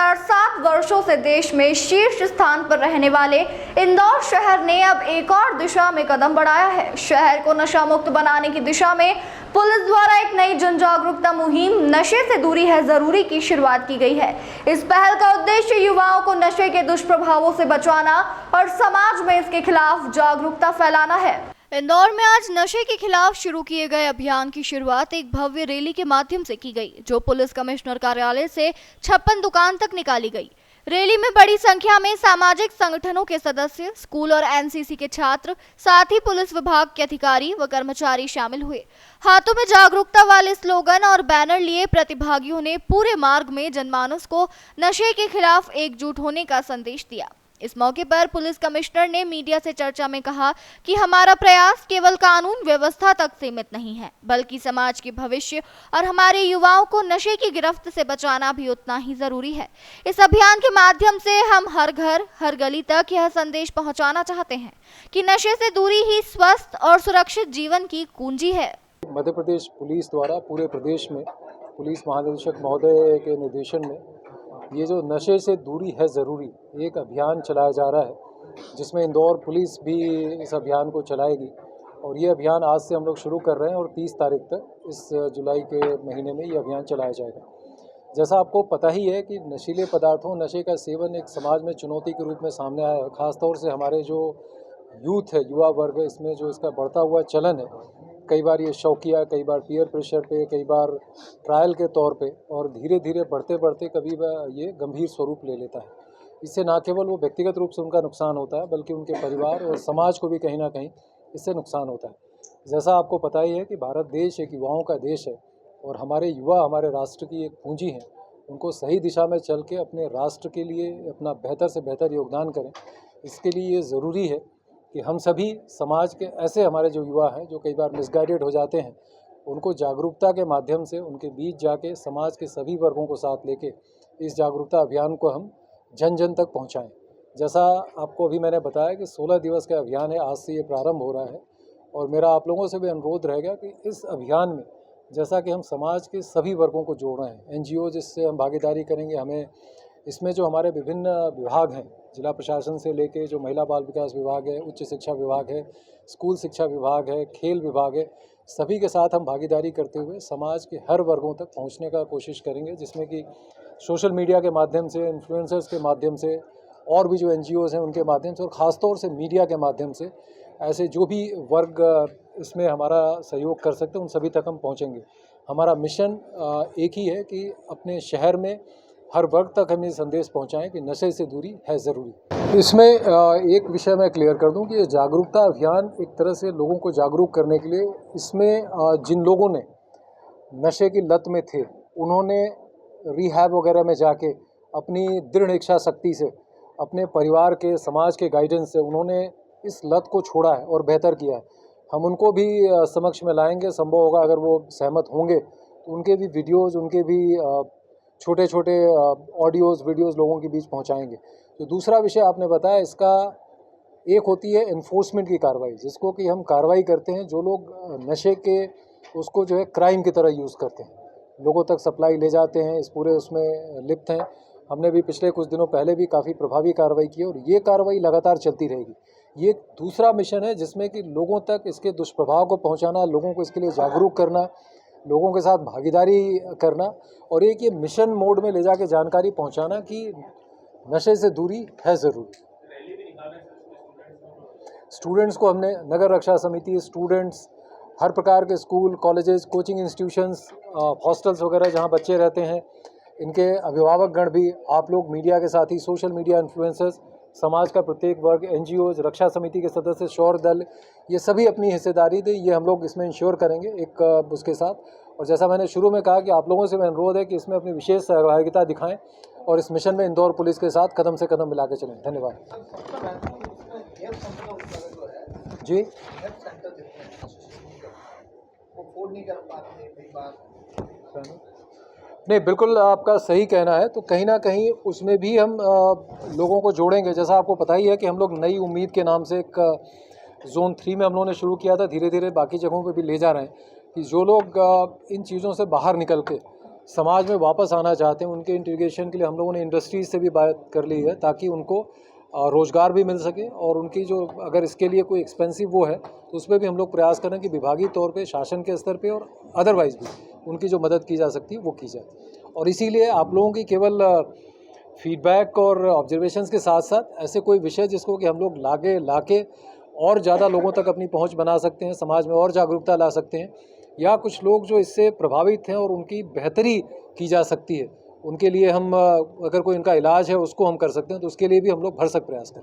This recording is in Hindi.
लगातार 7 वर्षों से देश में शीर्ष स्थान पर रहने वाले इंदौर शहर ने अब एक और दिशा में कदम बढ़ाया है। शहर को नशा मुक्त बनाने की दिशा में पुलिस द्वारा एक नई जन जागरूकता मुहिम नशे से दूरी है जरूरी की शुरुआत की गई है। इस पहल का उद्देश्य युवाओं को नशे के दुष्प्रभावों से बचाना और समाज में इसके खिलाफ जागरूकता फैलाना है। इंदौर में आज नशे के खिलाफ शुरू किए गए अभियान की शुरुआत एक भव्य रैली के माध्यम से की गई, जो पुलिस कमिश्नर कार्यालय से 56 दुकान तक निकाली गई। रैली में बड़ी संख्या में सामाजिक संगठनों के सदस्य, स्कूल और एनसीसी के छात्र, साथ ही पुलिस विभाग के अधिकारी व कर्मचारी शामिल हुए। हाथों में जागरूकता वाले स्लोगन और बैनर लिए प्रतिभागियों ने पूरे मार्ग में जनमानस को नशे के खिलाफ एकजुट होने का संदेश दिया। इस मौके पर पुलिस कमिश्नर ने मीडिया से चर्चा में कहा कि हमारा प्रयास केवल कानून व्यवस्था तक सीमित नहीं है, बल्कि समाज के भविष्य और हमारे युवाओं को नशे की गिरफ्त से बचाना भी उतना ही जरूरी है। इस अभियान के माध्यम से हम हर घर, हर गली तक यह संदेश पहुंचाना चाहते हैं कि नशे से दूरी ही स्वस्थ और सुरक्षित जीवन की कुंजी है। मध्य प्रदेश पुलिस द्वारा पूरे प्रदेश में पुलिस महानिदेशक महोदय के निर्देशन में ये जो नशे से दूरी है ज़रूरी एक अभियान चलाया जा रहा है, जिसमें इंदौर पुलिस भी इस अभियान को चलाएगी। और ये अभियान आज से हम लोग शुरू कर रहे हैं और 30 तारीख तक इस जुलाई के महीने में ये अभियान चलाया जाएगा। जैसा आपको पता ही है कि नशीले पदार्थों, नशे का सेवन एक समाज में चुनौती के रूप में सामने आया है। ख़ासतौर से हमारे जो यूथ है, युवा वर्ग है, इसमें जो इसका बढ़ता हुआ चलन है, कई बार ये शौकिया, कई बार पीयर प्रेशर पे, कई बार ट्रायल के तौर पे, और धीरे धीरे बढ़ते बढ़ते कभी ये गंभीर स्वरूप ले लेता है। इससे ना केवल वो व्यक्तिगत रूप से उनका नुकसान होता है, बल्कि उनके परिवार और समाज को भी कहीं ना कहीं इससे नुकसान होता है। जैसा आपको पता ही है कि भारत देश एक युवाओं का देश है और हमारे युवा हमारे राष्ट्र की एक पूंजी हैं। उनको सही दिशा में चल के अपने राष्ट्र के लिए अपना बेहतर से बेहतर योगदान करें। इसके लिए ये ज़रूरी है कि हम सभी समाज के ऐसे हमारे जो युवा हैं जो कई बार मिसगाइडेड हो जाते हैं, उनको जागरूकता के माध्यम से उनके बीच जाके समाज के सभी वर्गों को साथ लेके इस जागरूकता अभियान को हम जन जन तक पहुंचाएं। जैसा आपको अभी मैंने बताया कि 16 दिवस का अभियान है, आज से ये प्रारंभ हो रहा है। और मेरा आप लोगों से भी अनुरोध रहेगा कि इस अभियान में जैसा कि हम समाज के सभी वर्गों को जोड़ रहे हैं, NGO जिससे हम भागीदारी करेंगे, हमें इसमें जो हमारे विभिन्न विभाग हैं, जिला प्रशासन से लेके जो महिला बाल विकास विभाग है, उच्च शिक्षा विभाग है, स्कूल शिक्षा विभाग है, खेल विभाग है, सभी के साथ हम भागीदारी करते हुए समाज के हर वर्गों तक पहुंचने का कोशिश करेंगे, जिसमें कि सोशल मीडिया के माध्यम से, इन्फ्लुएंसर्स के माध्यम से, और भी जो NGOs हैं उनके माध्यम से, और ख़ासतौर से मीडिया के माध्यम से ऐसे जो भी वर्ग इसमें हमारा सहयोग कर सकते हैं उन सभी तक हम पहुँचेंगे। हमारा मिशन एक ही है कि अपने शहर में हर वर्ग तक हम ये संदेश पहुंचाएं कि नशे से दूरी है ज़रूरी। इसमें एक विषय मैं क्लियर कर दूं कि ये जागरूकता अभियान एक तरह से लोगों को जागरूक करने के लिए, इसमें जिन लोगों ने नशे की लत में थे उन्होंने रिहैब वगैरह में जाके अपनी दृढ़ इच्छा शक्ति से, अपने परिवार के, समाज के गाइडेंस से उन्होंने इस लत को छोड़ा है और बेहतर किया है। हम उनको भी समक्ष में लाएंगे, संभव होगा अगर वो सहमत होंगे तो उनके भी वीडियोज़, उनके भी छोटे छोटे ऑडियोज़, वीडियोज़ लोगों के बीच पहुंचाएंगे। तो दूसरा विषय आपने बताया, इसका एक होती है एनफोर्समेंट की कार्रवाई, जिसको कि हम कार्रवाई करते हैं जो लोग नशे के उसको जो है क्राइम की तरह यूज़ करते हैं, लोगों तक सप्लाई ले जाते हैं, इस पूरे उसमें लिप्त हैं। हमने भी पिछले कुछ दिनों पहले भी काफ़ी प्रभावी कार्रवाई की और ये कार्रवाई लगातार चलती रहेगी। ये दूसरा मिशन है जिसमें कि लोगों तक इसके दुष्प्रभाव को पहुँचाना, लोगों को इसके लिए जागरूक करना, लोगों के साथ भागीदारी करना, और एक ये मिशन मोड में ले जाके जानकारी पहुंचाना कि नशे से दूरी है ज़रूरी। स्टूडेंट्स को हमने नगर रक्षा समिति, स्टूडेंट्स, हर प्रकार के school, colleges, coaching institutions, hostels वगैरह जहां बच्चे रहते हैं, इनके अभिभावक गण भी, आप लोग मीडिया के साथ ही, सोशल मीडिया इन्फ्लुएंसर्स, समाज का प्रत्येक वर्ग, NGOs, रक्षा समिति के सदस्य, शौर्य दल, ये सभी अपनी हिस्सेदारी दें। ये हम लोग इसमें इंश्योर करेंगे एक उसके साथ। और जैसा मैंने शुरू में कहा कि आप लोगों से मैं अनुरोध है कि इसमें अपनी विशेष सहभागिता दिखाएं और इस मिशन में इंदौर पुलिस के साथ कदम से कदम मिला के चलें। धन्यवाद जी। नहीं, बिल्कुल आपका सही कहना है। तो कहीं ना कहीं उसमें भी हम लोगों को जोड़ेंगे। जैसा आपको पता ही है कि हम लोग नई उम्मीद के नाम से एक ज़ोन 3 में हम लोगों ने शुरू किया था, धीरे धीरे बाकी जगहों पे भी ले जा रहे हैं कि जो लोग इन चीज़ों से बाहर निकल के समाज में वापस आना चाहते हैं, उनके इंटीग्रेशन के लिए हम लोगों ने इंडस्ट्रीज से भी बात कर ली है ताकि उनको रोज़गार भी मिल सके और उनकी जो अगर इसके लिए कोई एक्सपेंसिव वो है तो उस पर भी हम लोग प्रयास करें कि विभागीय तौर पे शासन के स्तर पे और अदरवाइज़ भी उनकी जो मदद की जा सकती है वो की जाए। और इसीलिए आप लोगों की केवल फीडबैक और ऑब्जर्वेशंस के साथ साथ ऐसे कोई विषय जिसको कि हम लोग लाके और ज़्यादा लोगों तक अपनी पहुंच बना सकते हैं, समाज में और जागरूकता ला सकते हैं, या कुछ लोग जो इससे प्रभावित हैं और उनकी बेहतरी की जा सकती है, उनके लिए हम अगर कोई इनका इलाज है उसको हम कर सकते हैं तो उसके लिए भी हम लोग भरसक प्रयास करें।